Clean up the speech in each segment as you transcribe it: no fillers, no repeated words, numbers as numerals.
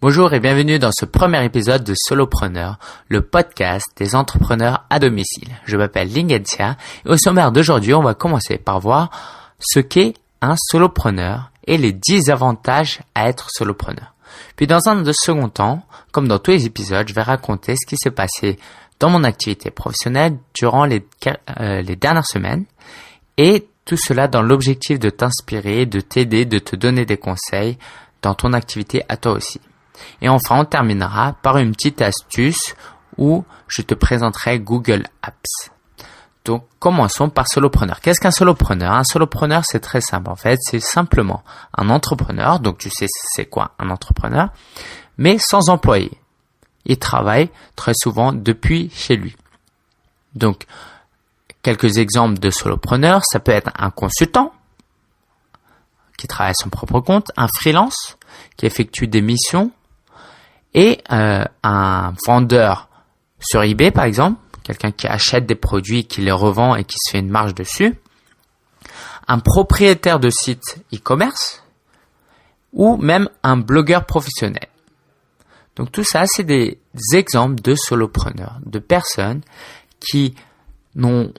Bonjour et bienvenue dans ce premier épisode de Solopreneur, le podcast des entrepreneurs à domicile. Je m'appelle Lingensia et au sommaire d'aujourd'hui, on va commencer par voir ce qu'est un solopreneur et les 10 avantages à être solopreneur. Puis dans un second temps, comme dans tous les épisodes, je vais raconter ce qui s'est passé dans mon activité professionnelle durant les dernières semaines et tout cela dans l'objectif de t'inspirer, de t'aider, de te donner des conseils dans ton activité à toi aussi. Et enfin, on terminera par une petite astuce où je te présenterai Google Apps. Donc, commençons par solopreneur. Qu'est-ce qu'un solopreneur? Un solopreneur, c'est très simple. En fait, c'est simplement un entrepreneur. Donc, tu sais c'est quoi un entrepreneur, mais sans employé. Il travaille très souvent depuis chez lui. Donc, quelques exemples de solopreneurs, ça peut être un consultant qui travaille à son propre compte, un freelance qui effectue des missions et un vendeur sur eBay par exemple, quelqu'un qui achète des produits, qui les revend et qui se fait une marge dessus, un propriétaire de site e-commerce ou même un blogueur professionnel. Donc tout ça, c'est des exemples de solopreneurs, de personnes qui n'ont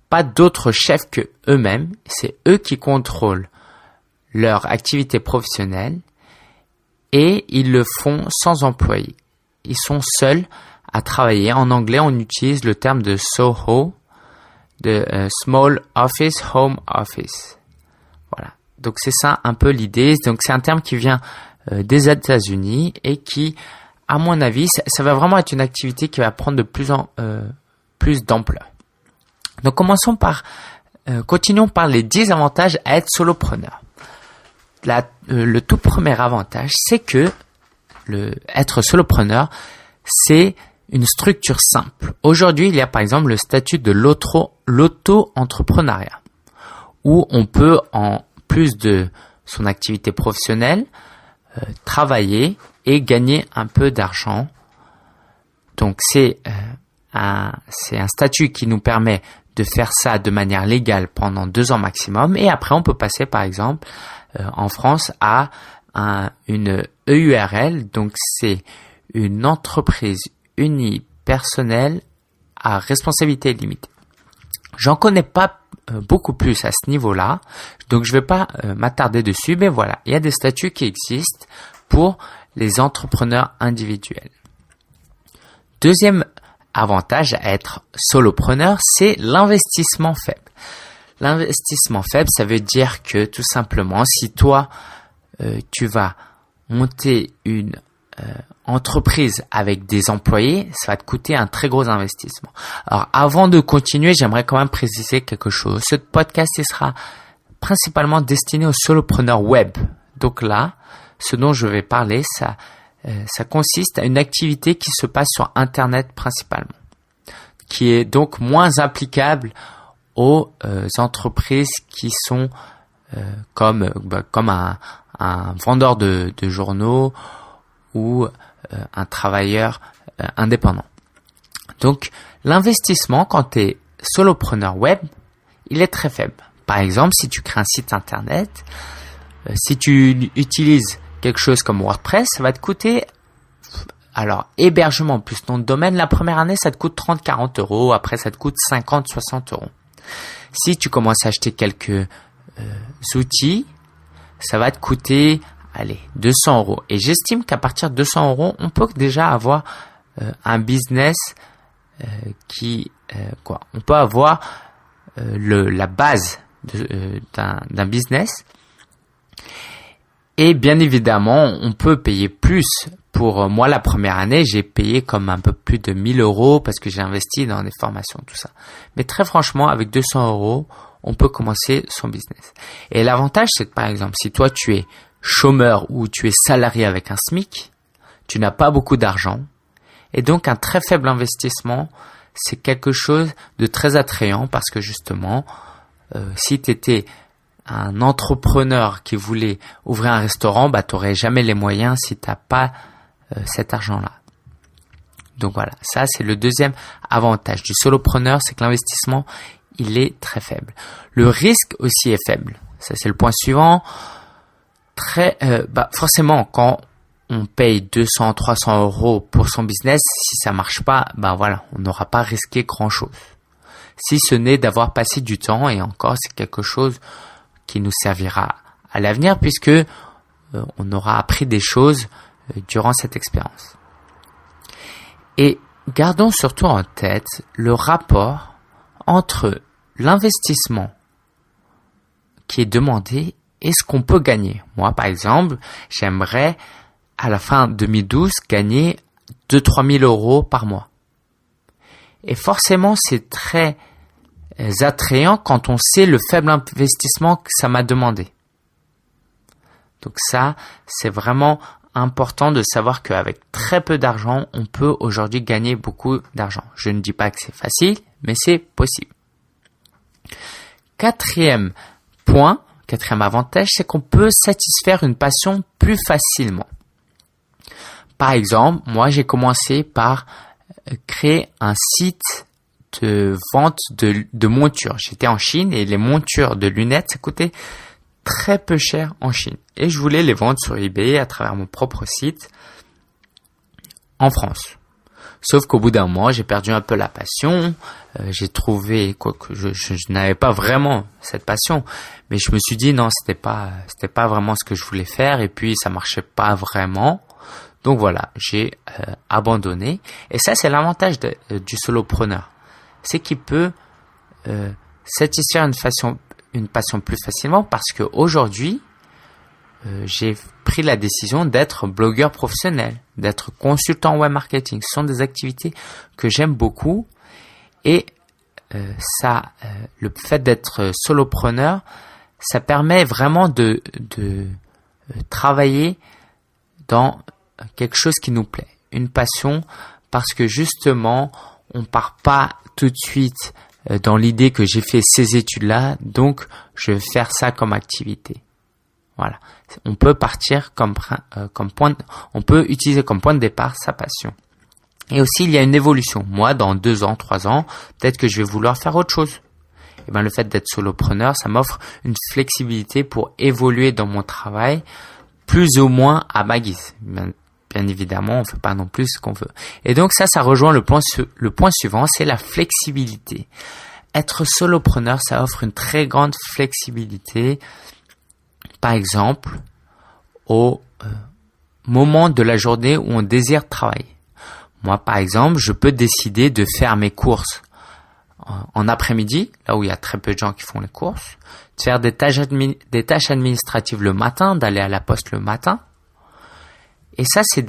pas d'autres chefs que eux-mêmes. C'est eux qui contrôlent leur activité professionnelle et ils le font sans employé. Ils sont seuls à travailler. En anglais, on utilise le terme de SOHO, de Small Office, Home Office. Voilà. Donc c'est ça un peu l'idée. Donc c'est un terme qui vient des États-Unis et qui, à mon avis, ça va vraiment être une activité qui va prendre de plus en plus d'ampleur. Donc continuons par les 10 avantages à être solopreneur. Le tout premier avantage, c'est que être solopreneur, c'est une structure simple. Aujourd'hui, il y a par exemple le statut de l'auto-entrepreneuriat, où on peut, en plus de son activité professionnelle, travailler et gagner un peu d'argent. Donc c'est un statut qui nous permet de faire ça de manière légale pendant 2 ans maximum, et après on peut passer par exemple en France à une EURL, donc c'est une entreprise unipersonnelle à responsabilité limitée. J'en connais pas beaucoup plus à ce niveau-là, donc je vais pas m'attarder dessus, mais voilà, il y a des statuts qui existent pour les entrepreneurs individuels. Deuxième avantage à être solopreneur, c'est l'investissement faible. L'investissement faible, ça veut dire que tout simplement, si toi, tu vas monter une entreprise avec des employés, ça va te coûter un très gros investissement. Alors, avant de continuer, j'aimerais quand même préciser quelque chose. Ce podcast, il sera principalement destiné aux solopreneurs web. Donc là, ce dont je vais parler, ça consiste à une activité qui se passe sur Internet principalement, qui est donc moins applicable aux entreprises qui sont comme un vendeur de journaux ou un travailleur indépendant. Donc, l'investissement quand tu es solopreneur web, il est très faible. Par exemple, si tu crées un site Internet, si tu utilises quelque chose comme WordPress, ça va te coûter, alors hébergement plus nom de domaine, la première année, ça te coûte 30-40 euros. Après, ça te coûte 50-60 euros. Si tu commences à acheter quelques outils, ça va te coûter, 200 euros. Et j'estime qu'à partir de 200 euros, on peut déjà avoir un business on peut avoir la base d'un business. Et bien évidemment, on peut payer plus. Pour moi, la première année, j'ai payé comme un peu plus de 1000 euros parce que j'ai investi dans des formations, tout ça. Mais très franchement, avec 200 euros, on peut commencer son business. Et l'avantage, c'est que par exemple, si toi, tu es chômeur ou tu es salarié avec un SMIC, tu n'as pas beaucoup d'argent. Et donc, un très faible investissement, c'est quelque chose de très attrayant parce que justement, si tu étais un entrepreneur qui voulait ouvrir un restaurant, tu n'aurais jamais les moyens si tu n'as pas cet argent-là. Donc voilà, ça c'est le deuxième avantage du solopreneur, c'est que l'investissement, il est très faible. Le risque aussi est faible. Ça c'est le point suivant. Forcément, quand on paye 200, 300 euros pour son business, si ça marche pas, ben voilà, on n'aura pas risqué grand chose. Si ce n'est d'avoir passé du temps, et encore, c'est quelque chose qui nous servira à l'avenir puisque on aura appris des choses durant cette expérience. Et gardons surtout en tête le rapport entre l'investissement qui est demandé et ce qu'on peut gagner. Moi, par exemple, j'aimerais à la fin 2012 gagner 2-3 000 euros par mois. Et forcément, c'est très attrayant quand on sait le faible investissement que ça m'a demandé. Donc ça, c'est vraiment important de savoir qu'avec très peu d'argent, on peut aujourd'hui gagner beaucoup d'argent. Je ne dis pas que c'est facile, mais c'est possible. Quatrième avantage, c'est qu'on peut satisfaire une passion plus facilement. Par exemple, moi, j'ai commencé par créer un site de vente de montures. J'étais en Chine et les montures de lunettes, ça coûtait très peu cher en Chine. Et je voulais les vendre sur eBay à travers mon propre site en France. Sauf qu'au bout d'un mois, j'ai perdu un peu la passion. J'ai trouvé que je n'avais pas vraiment cette passion, mais je me suis dit non, c'était pas vraiment ce que je voulais faire et puis ça marchait pas vraiment. Donc voilà, j'ai abandonné. Et ça, c'est l'avantage du solopreneur. C'est qu'il peut satisfaire une passion plus facilement parce que aujourd'hui, j'ai pris la décision d'être blogueur professionnel, d'être consultant web marketing. Ce sont des activités que j'aime beaucoup et le fait d'être solopreneur, ça permet vraiment de travailler dans quelque chose qui nous plaît, une passion, parce que justement, on part pas tout de suite dans l'idée que j'ai fait ces études-là, donc je vais faire ça comme activité. Voilà. On peut partir on peut utiliser comme point de départ sa passion. Et aussi, il y a une évolution. Moi, dans 2 ans, 3 ans, peut-être que je vais vouloir faire autre chose. Et ben, le fait d'être solopreneur, ça m'offre une flexibilité pour évoluer dans mon travail, plus ou moins à ma guise. Bien évidemment, on fait pas non plus ce qu'on veut. Et donc ça rejoint le point suivant, c'est la flexibilité. Être solopreneur, ça offre une très grande flexibilité. Par exemple, au moment de la journée où on désire travailler. Moi, par exemple, je peux décider de faire mes courses en après-midi, là où il y a très peu de gens qui font les courses, de faire des tâches administratives le matin, d'aller à la poste le matin. Et ça, c'est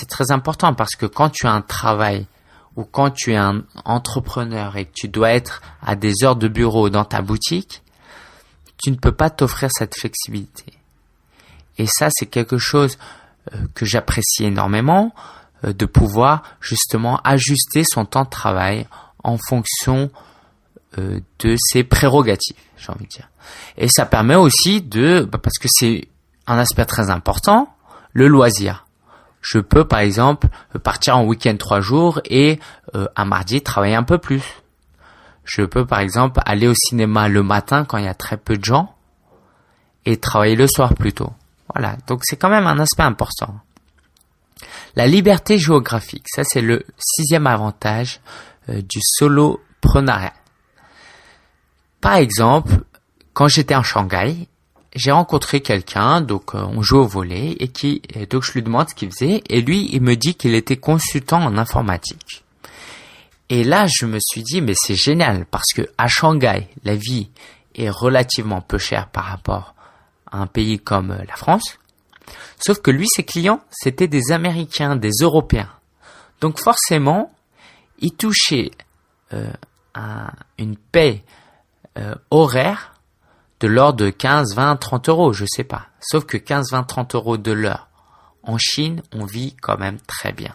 très important parce que quand tu as un travail ou quand tu es un entrepreneur et que tu dois être à des heures de bureau dans ta boutique, tu ne peux pas t'offrir cette flexibilité. Et ça, c'est quelque chose que j'apprécie énormément, de pouvoir justement ajuster son temps de travail en fonction de ses prérogatives, j'ai envie de dire. Et ça permet aussi parce que c'est un aspect très important, le loisir. Je peux par exemple partir en week-end 3 jours et un mardi travailler un peu plus. Je peux par exemple aller au cinéma le matin quand il y a très peu de gens et travailler le soir plus tôt. Voilà, donc c'est quand même un aspect important. La liberté géographique, ça c'est le 6e avantage du solopreneuriat. Par exemple, quand j'étais en Shanghai, j'ai rencontré quelqu'un, donc on joue au volley et donc je lui demande ce qu'il faisait et lui il me dit qu'il était consultant en informatique. Et là je me suis dit mais c'est génial parce que à Shanghai la vie est relativement peu chère par rapport à un pays comme la France. Sauf que lui ses clients c'était des Américains, des Européens. Donc forcément il touchait une paie horaire de l'ordre de 15, 20, 30 euros, je sais pas. Sauf que 15, 20, 30 euros de l'heure. En Chine, on vit quand même très bien.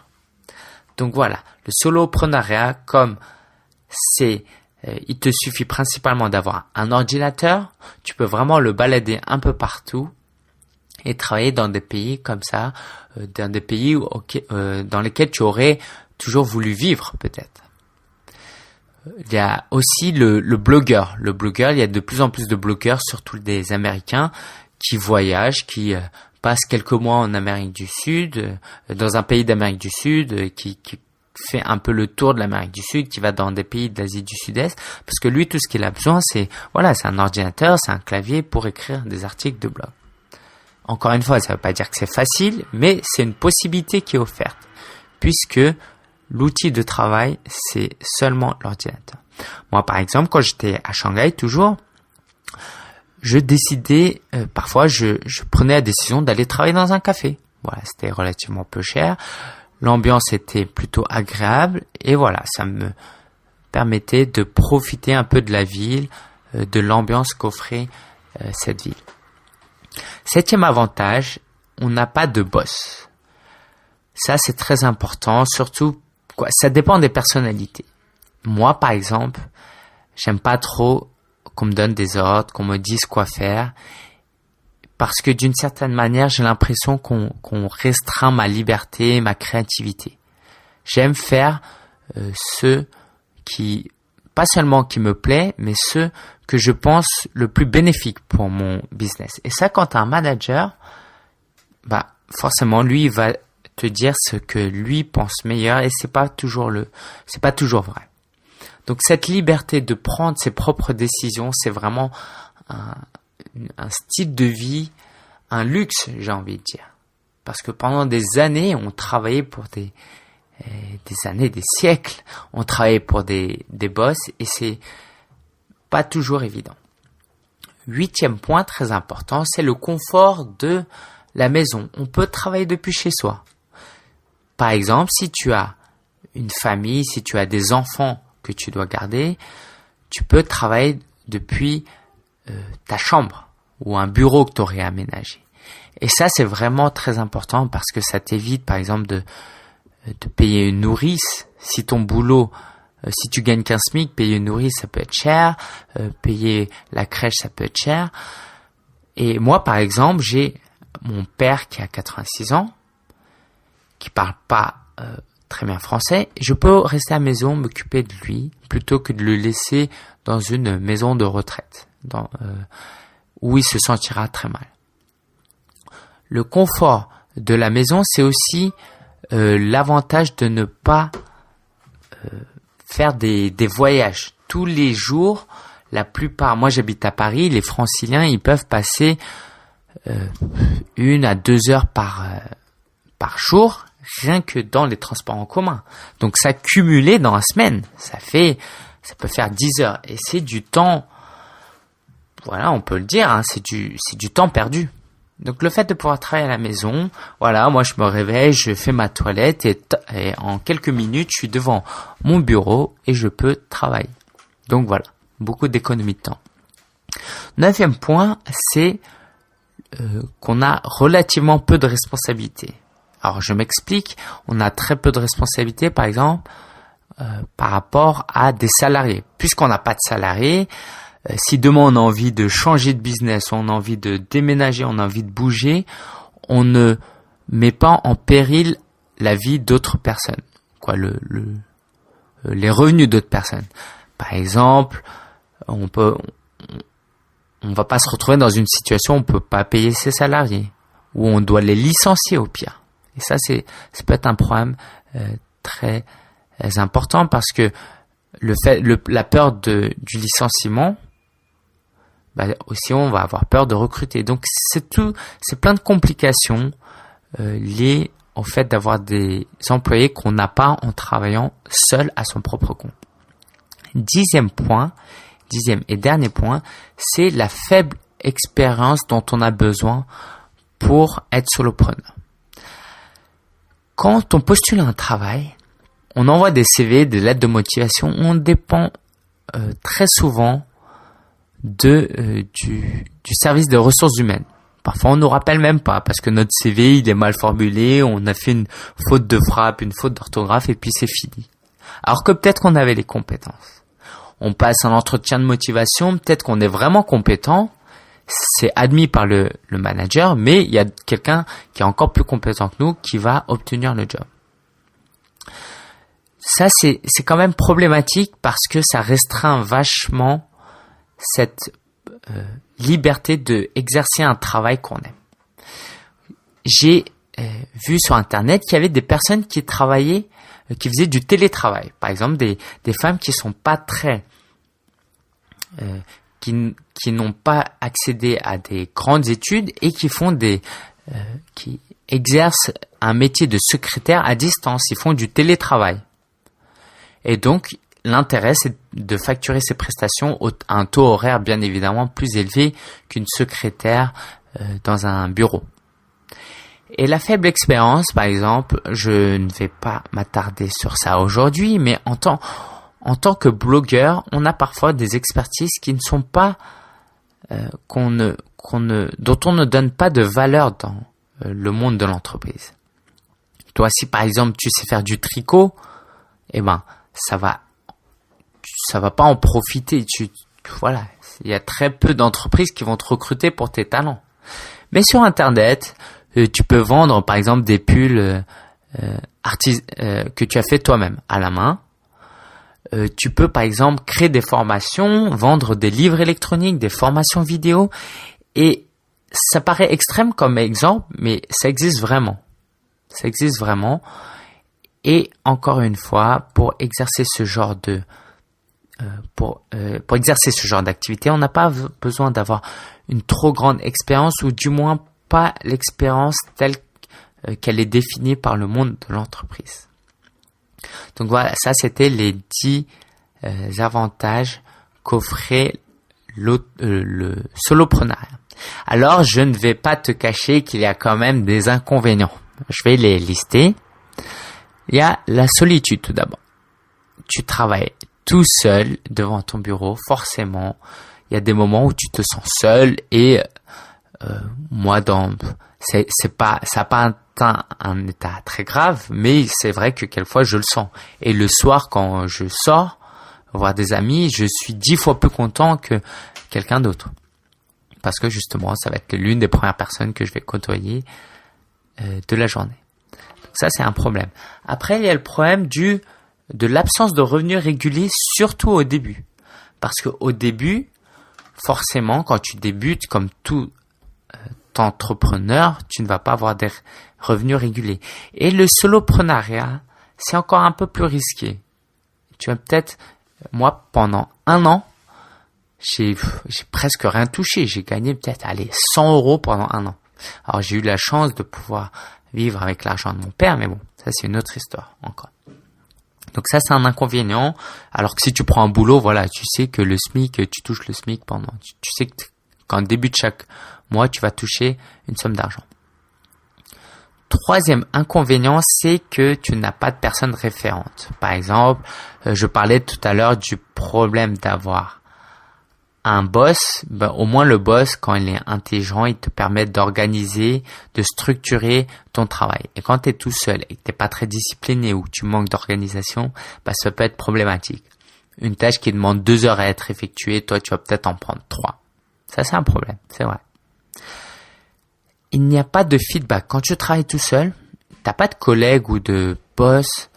Donc voilà, le solopreneuriat, comme il te suffit principalement d'avoir un ordinateur, tu peux vraiment le balader un peu partout et travailler dans des pays comme ça, dans des pays dans lesquels tu aurais toujours voulu vivre peut-être. Il y a aussi le blogueur. Le blogueur, il y a de plus en plus de blogueurs, surtout des Américains, qui voyagent, qui passe quelques mois en Amérique du Sud, dans un pays d'Amérique du Sud, qui fait un peu le tour de l'Amérique du Sud, qui va dans des pays d'Asie du Sud-Est, parce que lui, tout ce qu'il a besoin, c'est un ordinateur, c'est un clavier pour écrire des articles de blog. Encore une fois, ça ne veut pas dire que c'est facile, mais c'est une possibilité qui est offerte, puisque l'outil de travail, c'est seulement l'ordinateur. Moi, par exemple, quand j'étais à Shanghai, toujours, je décidais, parfois, je prenais la décision d'aller travailler dans un café. Voilà, c'était relativement peu cher. L'ambiance était plutôt agréable et voilà, ça me permettait de profiter un peu de la ville, de l'ambiance qu'offrait cette ville. 7e avantage, on n'a pas de boss. Ça, c'est très important, surtout, ça dépend des personnalités. Moi, par exemple, j'aime pas trop qu'on me donne des ordres, qu'on me dise quoi faire, parce que d'une certaine manière, j'ai l'impression qu'on restreint ma liberté, ma créativité. J'aime faire ce qui, pas seulement qui me plaît, mais ce que je pense le plus bénéfique pour mon business. Et ça, quand tu as un manager, forcément, lui, il va te dire ce que lui pense meilleur et c'est pas toujours vrai. Donc, cette liberté de prendre ses propres décisions, c'est vraiment un style de vie, un luxe, j'ai envie de dire. Parce que pendant des années, on travaillait pour des années, des siècles, on travaillait pour des boss et c'est pas toujours évident. 8e point très important, c'est le confort de la maison. On peut travailler depuis chez soi. Par exemple, si tu as une famille, si tu as des enfants que tu dois garder, tu peux travailler depuis ta chambre ou un bureau que tu aurais aménagé. Et ça, c'est vraiment très important parce que ça t'évite, par exemple, de payer une nourrice. Si ton boulot, si tu gagnes qu'un SMIC, payer une nourrice, ça peut être cher. Payer la crèche, ça peut être cher. Et moi, par exemple, j'ai mon père qui a 86 ans, qui parle pas très bien français. Je peux rester à la maison, m'occuper de lui, plutôt que de le laisser dans une maison de retraite, où il se sentira très mal. Le confort de la maison, c'est aussi l'avantage de ne pas faire des voyages tous les jours. La plupart, moi j'habite à Paris, les Franciliens, ils peuvent passer 1 à 2 heures par jour, rien que dans les transports en commun. Donc ça cumulé dans la semaine, ça peut faire 10 heures. Et c'est du temps, voilà, on peut le dire, c'est du temps perdu. Donc le fait de pouvoir travailler à la maison, voilà, moi je me réveille, je fais ma toilette et en quelques minutes, je suis devant mon bureau et je peux travailler. Donc voilà, beaucoup d'économie de temps. 9e point, c'est qu'on a relativement peu de responsabilités. Alors je m'explique, on a très peu de responsabilités, par exemple, par rapport à des salariés. Puisqu'on n'a pas de salariés, si demain on a envie de changer de business, on a envie de déménager, on a envie de bouger, on ne met pas en péril la vie d'autres personnes, les revenus d'autres personnes. Par exemple, on va pas se retrouver dans une situation où on peut pas payer ses salariés, où on doit les licencier au pire. Et ça peut être un problème très important parce que la peur du licenciement, aussi on va avoir peur de recruter. Donc c'est plein de complications liées au fait d'avoir des employés qu'on n'a pas en travaillant seul à son propre compte. 10e et dernier point, c'est la faible expérience dont on a besoin pour être solopreneur. Quand on postule un travail, on envoie des CV, des lettres de motivation, on dépend très souvent du service de ressources humaines. Parfois, on nous rappelle même pas parce que notre CV, il est mal formulé, on a fait une faute de frappe, une faute d'orthographe et puis c'est fini. Alors que peut-être qu'on avait les compétences. On passe un entretien de motivation, peut-être qu'on est vraiment compétent, c'est admis par le manager, mais il y a quelqu'un qui est encore plus compétent que nous qui va obtenir le job. Ça, c'est quand même problématique parce que ça restreint vachement cette liberté de exercer un travail qu'on aime. j'ai vu sur Internet qu'il y avait des personnes qui travaillaient, qui faisaient du télétravail. Par exemple, des femmes qui sont pas très, qui n'ont pas accédé à des grandes études et qui font qui exercent un métier de secrétaire à distance. Ils font du télétravail. Et donc, l'intérêt, c'est de facturer ces prestations à un taux horaire bien évidemment plus élevé qu'une secrétaire dans un bureau. Et la faible expérience, par exemple, je ne vais pas m'attarder sur ça aujourd'hui, mais en tant que blogueur, on a parfois des expertises qui ne sont pas, dont on ne donne pas de valeur dans le monde de l'entreprise. Toi, si par exemple tu sais faire du tricot, ça va pas en profiter. Voilà, il y a très peu d'entreprises qui vont te recruter pour tes talents. Mais sur Internet, tu peux vendre par exemple des pulls que tu as fait toi-même à la main. Tu peux par exemple créer des formations, vendre des livres électroniques, des formations vidéo. Et ça paraît extrême comme exemple, mais ça existe vraiment. Ça existe vraiment. Et encore une fois, pour exercer ce genre d'activité, on n'a pas besoin d'avoir une trop grande expérience, ou du moins pas l'expérience telle qu'elle est définie par le monde de l'entreprise. Donc voilà, ça c'était les 10 avantages qu'offrait le soloprenariat. Alors je ne vais pas te cacher qu'il y a quand même des inconvénients. Je vais les lister. Il y a la solitude tout d'abord. Tu travailles tout seul devant ton bureau, forcément. Il y a des moments où tu te sens seul et moi ça n'a pas atteint un état très grave, mais c'est vrai que quelquefois je le sens. Et le soir, quand je sors voir des amis, je suis 10 fois plus content que quelqu'un d'autre. Parce que justement, ça va être l'une des premières personnes que je vais côtoyer de la journée. Donc ça, c'est un problème. Après, il y a le problème de l'absence de revenus réguliers, surtout au début. Parce qu'au début, forcément, quand tu débutes, comme tout entrepreneur, tu ne vas pas avoir des revenus réguliers. Et le soloprenariat, c'est encore un peu plus risqué. Tu vas peut-être, moi, pendant 1 an, j'ai presque rien touché. J'ai gagné peut-être, 100 € pendant 1 an. Alors, j'ai eu la chance de pouvoir vivre avec l'argent de mon père, mais bon, ça, c'est une autre histoire encore. Donc ça, c'est un inconvénient. Alors que si tu prends un boulot, voilà, tu sais que le SMIC, tu touches le SMIC pendant, tu sais que quand début de chaque mois, tu vas toucher une somme d'argent. Troisième inconvénient, c'est que tu n'as pas de personne référente. Par exemple, je parlais tout à l'heure du problème d'avoir un boss. Au moins le boss, quand il est intelligent, il te permet d'organiser, de structurer ton travail. Et quand tu es tout seul et que tu n'es pas très discipliné ou que tu manques d'organisation, ça peut être problématique. Une tâche qui demande 2 heures à être effectuée, toi tu vas peut-être en prendre 3. Ça, c'est un problème, c'est vrai. Il n'y a pas de feedback. Quand tu travailles tout seul, tu n'as pas de collègue ou de boss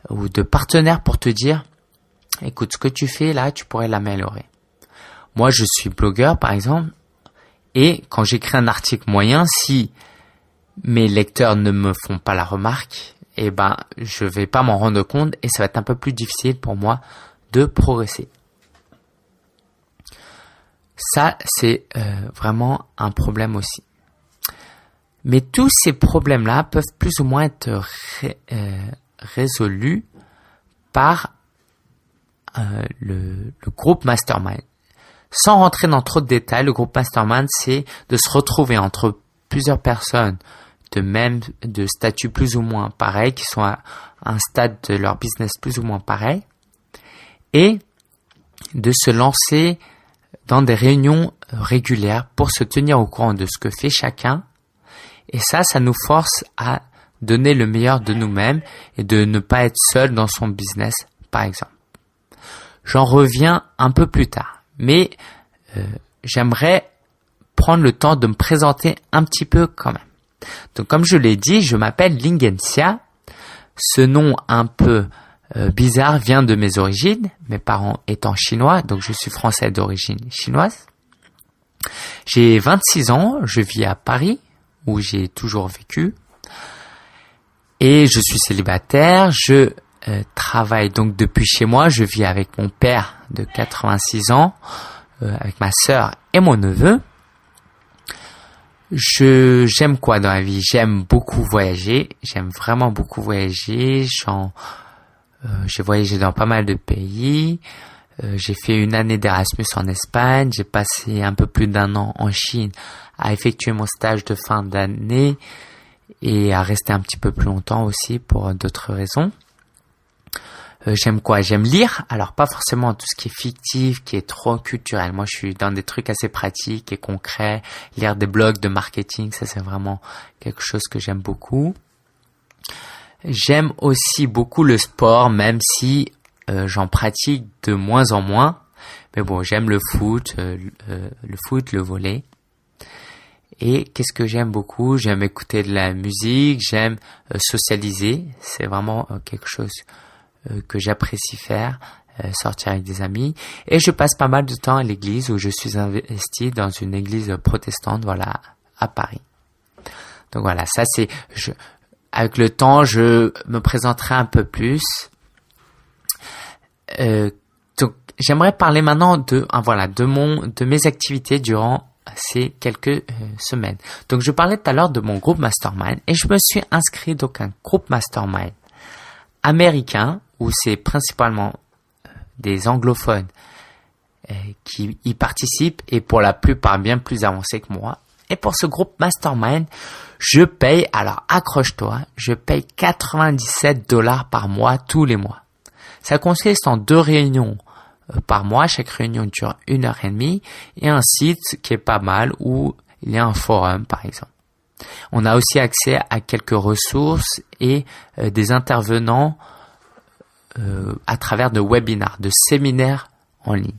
ou de partenaire pour te dire « Écoute, ce que tu fais là, tu pourrais l'améliorer. » Moi, je suis blogueur, par exemple, et quand j'écris un article moyen, si mes lecteurs ne me font pas la remarque, je vais pas m'en rendre compte et ça va être un peu plus difficile pour moi de progresser. Ça, c'est vraiment un problème aussi. Mais tous ces problèmes-là peuvent plus ou moins être résolus par le groupe Mastermind. Sans rentrer dans trop de détails, le groupe Mastermind, c'est de se retrouver entre plusieurs personnes de statut plus ou moins pareil, qui sont à un stade de leur business plus ou moins pareil, et de se lancer dans des réunions régulières pour se tenir au courant de ce que fait chacun. Et ça nous force à donner le meilleur de nous-mêmes et de ne pas être seul dans son business, par exemple. J'en reviens un peu plus tard, mais j'aimerais prendre le temps de me présenter un petit peu quand même. Donc, comme je l'ai dit, je m'appelle Lingensia. Ce nom un peu bizarre vient de mes origines, mes parents étant chinois, donc je suis français d'origine chinoise. J'ai 26 ans, je vis à Paris, où j'ai toujours vécu. Et je suis célibataire, je travaille donc depuis chez moi, je vis avec mon père de 86 ans, avec ma sœur et mon neveu. J'aime quoi dans la vie? J'aime beaucoup voyager, j'aime vraiment beaucoup voyager, j'ai voyagé dans pas mal de pays, j'ai fait une année d'Erasmus en Espagne, j'ai passé un peu plus d'1 an en Chine à effectuer mon stage de fin d'année et à rester un petit peu plus longtemps aussi pour d'autres raisons. J'aime quoi? J'aime lire. Alors pas forcément tout ce qui est fictif, qui est trop culturel. Moi, je suis dans des trucs assez pratiques et concrets. Lire des blogs de marketing, ça c'est vraiment quelque chose que j'aime beaucoup. J'aime aussi beaucoup le sport, même si j'en pratique de moins en moins. Mais bon, j'aime le foot, le volley. Et qu'est-ce que j'aime beaucoup? J'aime écouter de la musique, j'aime socialiser. C'est vraiment quelque chose que j'apprécie faire, sortir avec des amis. Et je passe pas mal de temps à l'église où je suis investi dans une église protestante, voilà, à Paris. Donc voilà, ça c'est, avec le temps, je me présenterai un peu plus. Donc j'aimerais parler maintenant de mes activités durant ces quelques semaines. Donc je parlais tout à l'heure de mon groupe Mastermind et je me suis inscrit donc à un groupe Mastermind américain où c'est principalement des anglophones qui y participent et pour la plupart bien plus avancés que moi. Et pour ce groupe Mastermind, je paye, alors accroche-toi, je paye $97 par mois tous les mois. Ça consiste en 2 réunions par mois. Chaque réunion dure 1h30 et un site qui est pas mal où il y a un forum par exemple. On a aussi accès à quelques ressources et des intervenants à travers de webinars, de séminaires en ligne.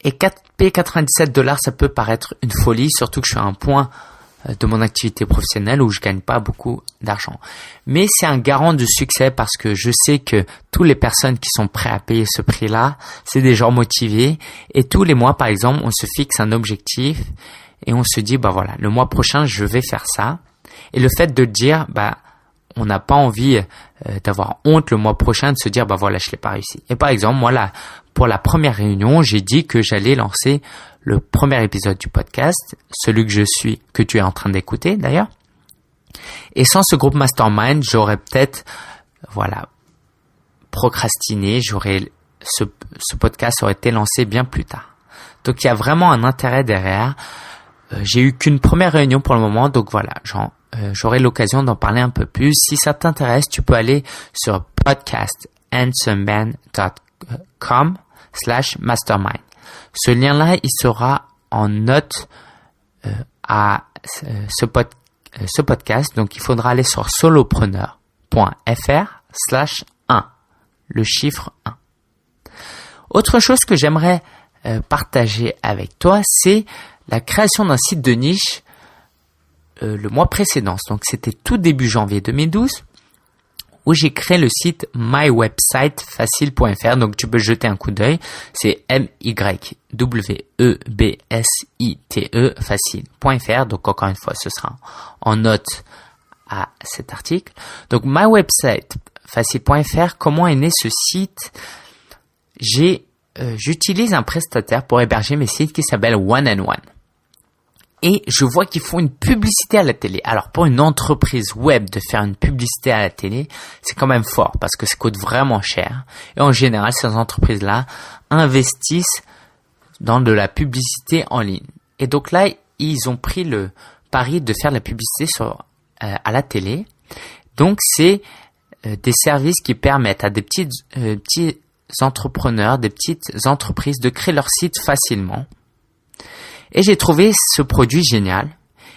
Et payer $97, ça peut paraître une folie, surtout que je suis à un point de mon activité professionnelle où je gagne pas beaucoup d'argent. Mais c'est un garant du succès parce que je sais que toutes les personnes qui sont prêtes à payer ce prix-là, c'est des gens motivés. Et tous les mois, par exemple, on se fixe un objectif et on se dit, voilà, le mois prochain, je vais faire ça. Et le fait de dire, on n'a pas envie d'avoir honte le mois prochain de se dire, voilà, je l'ai pas réussi. Et par exemple, moi, là, pour la première réunion, j'ai dit que j'allais lancer le premier épisode du podcast, celui que tu es en train d'écouter d'ailleurs. Et sans ce groupe Mastermind, j'aurais peut-être, procrastiné, ce podcast aurait été lancé bien plus tard. Donc, il y a vraiment un intérêt derrière. J'ai eu qu'une première réunion pour le moment, donc voilà, j'aurai l'occasion d'en parler un peu plus. Si ça t'intéresse, tu peux aller sur podcasthandsomeman.com/mastermind. Ce lien-là, il sera en note à ce podcast. Donc, il faudra aller sur solopreneur.fr/1, le chiffre 1. Autre chose que j'aimerais partager avec toi, c'est la création d'un site de niche le mois précédent. Donc, c'était tout début janvier 2012 où j'ai créé le site mywebsitefacile.fr. Donc, tu peux jeter un coup d'œil. C'est mywebsite facile.fr. Donc, encore une fois, ce sera en note à cet article. Donc, mywebsitefacile.fr, comment est né ce site? J'utilise un prestataire pour héberger mes sites qui s'appelle One and One. Et je vois qu'ils font une publicité à la télé. Alors, pour une entreprise web, de faire une publicité à la télé, c'est quand même fort parce que ça coûte vraiment cher. Et en général, ces entreprises-là investissent dans de la publicité en ligne. Et donc là, ils ont pris le pari de faire la publicité à la télé. Donc, c'est des services qui permettent à des petits entrepreneurs, des petites entreprises de créer leur site facilement. Et j'ai trouvé ce produit génial.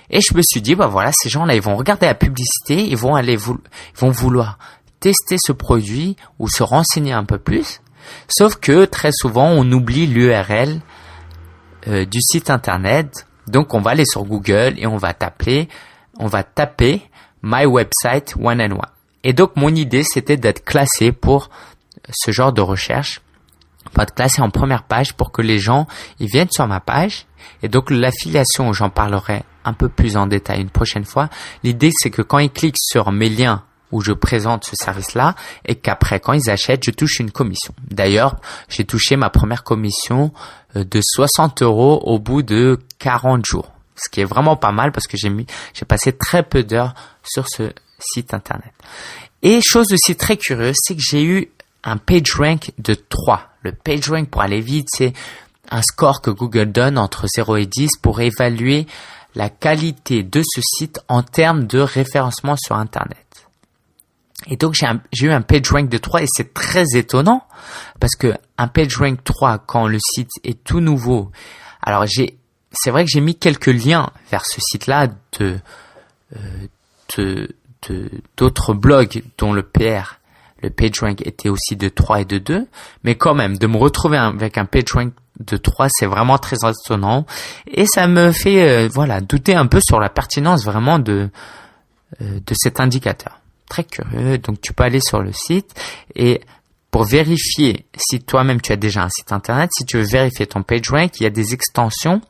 Et je me suis dit, ces gens-là, ils vont regarder la publicité, ils vont vouloir tester ce produit ou se renseigner un peu plus. Sauf que très souvent, on oublie l'URL du site internet. Donc, on va aller sur Google et on va taper My Website One and One. Et donc, mon idée, c'était d'être classé pour ce genre de recherche. podcast est en première page pour que les gens ils viennent sur ma page. Et donc l'affiliation, j'en parlerai un peu plus en détail une prochaine fois. L'idée c'est que quand ils cliquent sur mes liens où je présente ce service-là et qu'après quand ils achètent, je touche une commission. D'ailleurs, j'ai touché ma première commission de 60 € au bout de 40 jours. Ce qui est vraiment pas mal parce que j'ai passé très peu d'heures sur ce site internet. Et chose aussi très curieuse, c'est que j'ai eu un PageRank de 3. Le PageRank, pour aller vite, c'est un score que Google donne entre 0 et 10 pour évaluer la qualité de ce site en termes de référencement sur Internet. Et donc, j'ai eu un PageRank de 3 et c'est très étonnant parce que un PageRank 3, quand le site est tout nouveau, alors c'est vrai que j'ai mis quelques liens vers ce site-là d'autres blogs dont le PageRank était aussi de 3 et de 2, mais quand même, de me retrouver avec un PageRank de 3, c'est vraiment très étonnant et ça me fait douter un peu sur la pertinence vraiment de cet indicateur. Très curieux, donc tu peux aller sur le site et pour vérifier si toi-même tu as déjà un site internet, si tu veux vérifier ton PageRank, il y a des extensions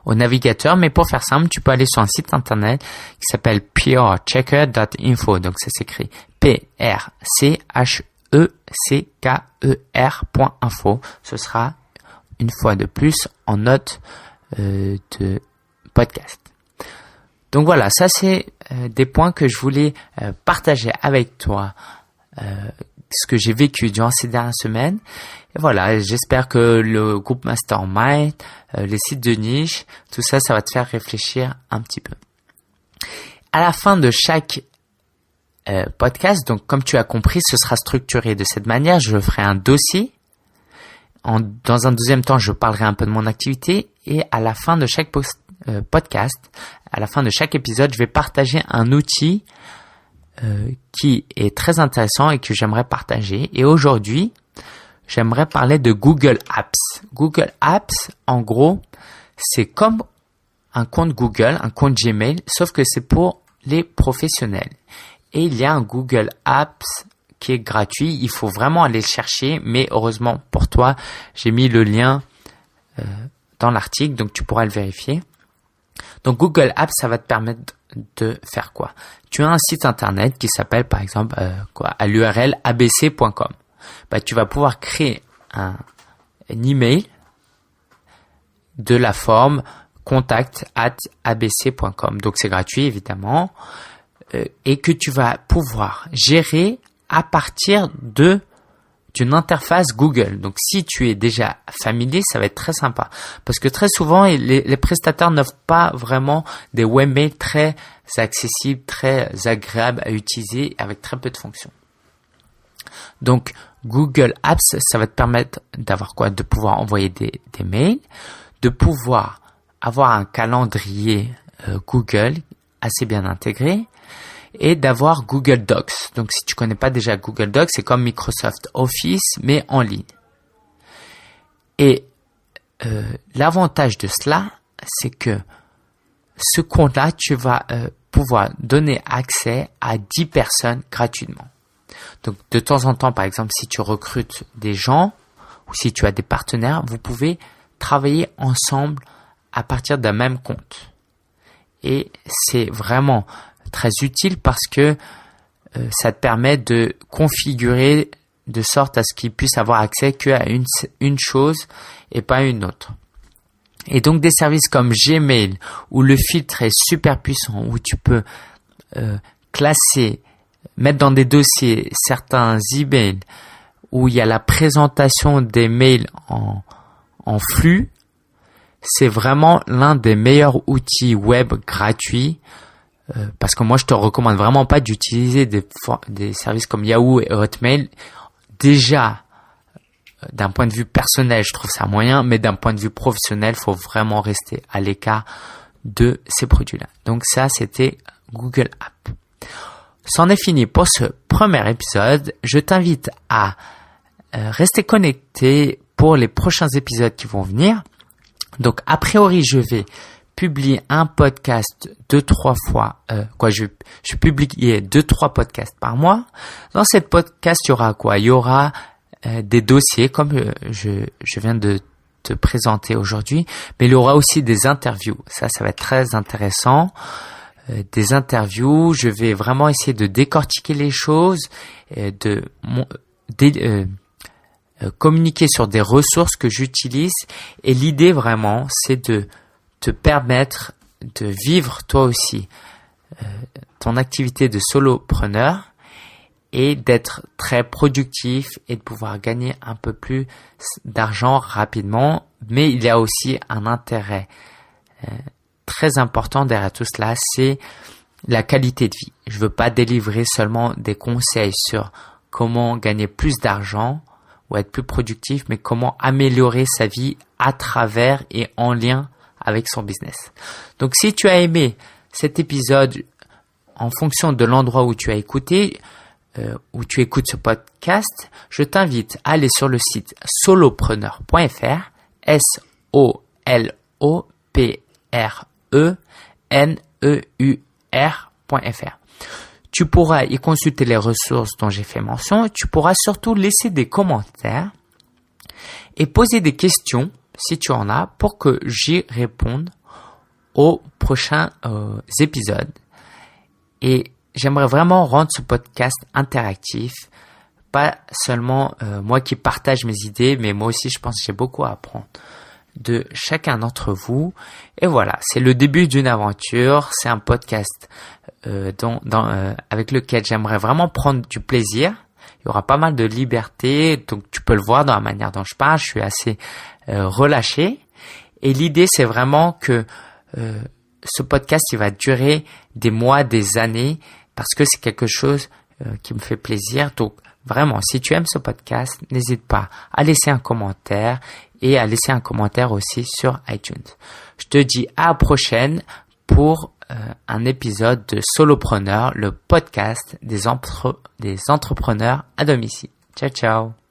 au navigateur, mais pour faire simple, tu peux aller sur un site internet qui s'appelle prchecker.info, donc ça s'écrit prchecker.info. Ce sera une fois de plus en note de podcast. Donc voilà, ça c'est des points que je voulais partager avec toi, ce que j'ai vécu durant ces dernières semaines. Et voilà, j'espère que le groupe Mastermind, les sites de niche, tout ça, ça va te faire réfléchir un petit peu. À la fin de chaque podcast, donc comme tu as compris, ce sera structuré de cette manière. Je ferai un dossier. Dans un deuxième temps, je parlerai un peu de mon activité. Et à la fin de chaque podcast, à la fin de chaque épisode, je vais partager un outil qui est très intéressant et que j'aimerais partager. Et aujourd'hui, j'aimerais parler de Google Apps. Google Apps, en gros, c'est comme un compte Google, un compte Gmail, sauf que c'est pour les professionnels. Et il y a un Google Apps qui est gratuit. Il faut vraiment aller le chercher, mais heureusement pour toi, j'ai mis le lien dans l'article, donc tu pourras le vérifier. Donc Google Apps, ça va te permettre de faire quoi? Tu as un site internet qui s'appelle par exemple à l'URL abc.com. Tu vas pouvoir créer un email de la forme contact@abc.com. Donc c'est gratuit évidemment et que tu vas pouvoir gérer à partir d'une interface Google. Donc, si tu es déjà familier, ça va être très sympa. Parce que très souvent, les prestataires n'offrent pas vraiment des webmails très accessibles, très agréables à utiliser avec très peu de fonctions. Donc, Google Apps, ça va te permettre d'avoir quoi? De pouvoir envoyer des mails, de pouvoir avoir un calendrier Google assez bien intégré, et d'avoir Google Docs. Donc, si tu connais pas déjà Google Docs, c'est comme Microsoft Office, mais en ligne. Et l'avantage de cela, c'est que ce compte-là, tu vas pouvoir donner accès à 10 personnes gratuitement. Donc, de temps en temps, par exemple, si tu recrutes des gens ou si tu as des partenaires, vous pouvez travailler ensemble à partir d'un même compte. Et c'est vraiment très utile parce que ça te permet de configurer de sorte à ce qu'ils puissent avoir accès qu'à une chose et pas une autre. Et donc des services comme Gmail où le filtre est super puissant, où tu peux classer, mettre dans des dossiers certains emails, où il y a la présentation des mails en flux, c'est vraiment l'un des meilleurs outils web gratuits. Parce que moi, je te recommande vraiment pas d'utiliser des services comme Yahoo et Hotmail. Déjà, d'un point de vue personnel, je trouve ça moyen, mais d'un point de vue professionnel, faut vraiment rester à l'écart de ces produits-là. Donc ça, c'était Google Apps. C'en est fini pour ce premier épisode. Je t'invite à rester connecté pour les prochains épisodes qui vont venir. Donc, a priori, je vais publier un podcast 2-3 fois. Je publie 2-3 podcasts par mois. Dans cette podcast, il y aura quoi? Il y aura des dossiers comme je viens de te présenter aujourd'hui, mais il y aura aussi des interviews. Ça va être très intéressant. Des interviews, je vais vraiment essayer de décortiquer les choses, communiquer sur des ressources que j'utilise, et l'idée vraiment, c'est de te permettre de vivre toi aussi ton activité de solopreneur et d'être très productif et de pouvoir gagner un peu plus d'argent rapidement. Mais il y a aussi un intérêt très important derrière tout cela, c'est la qualité de vie. Je veux pas délivrer seulement des conseils sur comment gagner plus d'argent ou être plus productif, mais comment améliorer sa vie à travers et en lien avec son business. Donc si tu as aimé cet épisode en fonction de l'endroit où tu as écouté, où tu écoutes ce podcast, je t'invite à aller sur le site solopreneur.fr, solopreneur.fr. Tu pourras y consulter les ressources dont j'ai fait mention. Tu pourras surtout laisser des commentaires et poser des questions si tu en as pour que j'y réponde aux prochains épisodes. Et j'aimerais vraiment rendre ce podcast interactif, pas seulement moi qui partage mes idées, mais moi aussi je pense que j'ai beaucoup à apprendre de chacun d'entre vous. Et voilà, c'est le début d'une aventure, c'est un podcast avec lequel j'aimerais vraiment prendre du plaisir. Il y aura pas mal de liberté, donc tu peux le voir dans la manière dont je parle, je suis assez relâché. Et l'idée, c'est vraiment que ce podcast, il va durer des mois, des années, parce que c'est quelque chose qui me fait plaisir. Donc vraiment, si tu aimes ce podcast, n'hésite pas à laisser un commentaire et à laisser un commentaire aussi sur iTunes. Je te dis à la prochaine pour un épisode de Solopreneur, le podcast des entrepreneurs à domicile. Ciao, ciao.